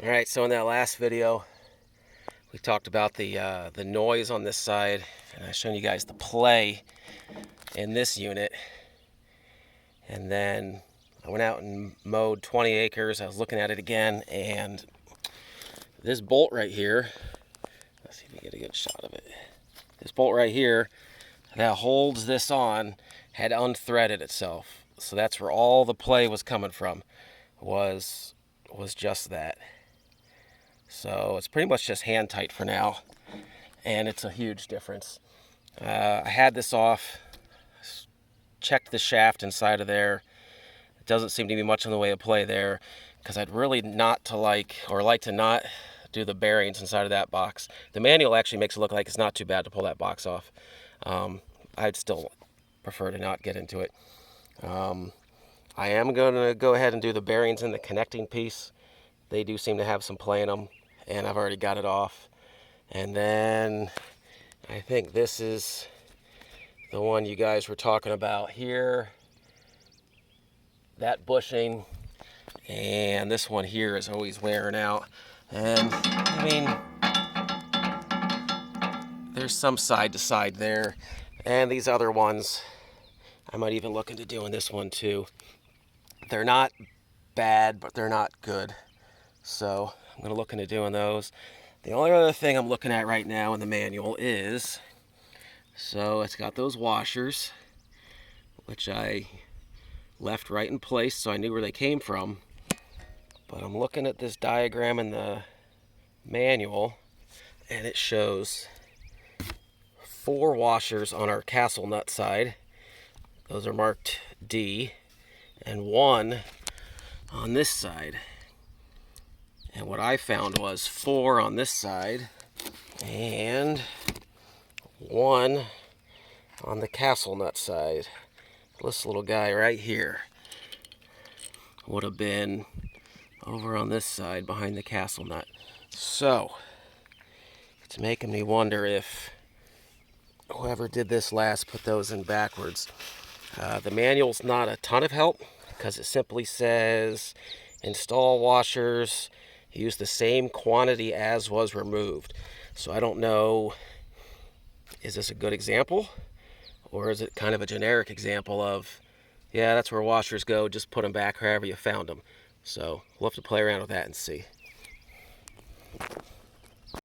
All right, so in that last video, we talked about the noise on this side, and I was showing you guys the play in this unit. And then I went out and mowed 20 acres. I was looking at it again, and this bolt right here, let's see if we get a good shot of it. This bolt right here that holds this on had unthreaded itself. So that's where all the play was coming from, was just that. So it's pretty much just hand tight for now, and it's a huge difference. I had this off, checked the shaft inside of there. It doesn't seem to be much in the way of play there, because I'd really like to not do the bearings inside of that box. The manual actually makes it look like it's not too bad to pull that box off. I'd still prefer to not get into it. I am going to go ahead and do the bearings in the connecting piece. They do seem to have some play in them, and I've already got it off. And then I think this is the one you guys were talking about here. That bushing, and this one here is always wearing out. And I mean, there's some side to side there. And these other ones, I might even look into doing this one too. They're not bad, but they're not good. So I'm going to look into doing those. The only other thing I'm looking at right now in the manual is, so it's got those washers, which I left right in place so I knew where they came from. But I'm looking at this diagram in the manual, and it shows 4 washers on our castle nut side. Those are marked D, and 1 on this side. And what I found was 4 on this side and 1 on the castle nut side. This little guy right here would have been over on this side behind the castle nut. So it's making me wonder if whoever did this last put those in backwards. The manual's not a ton of help, because it simply says install washers, use the same quantity as was removed. So I don't know, is this a good example, or is it kind of a generic example of, yeah, that's where washers go, just put them back however you found them. So we'll have to play around with that and see.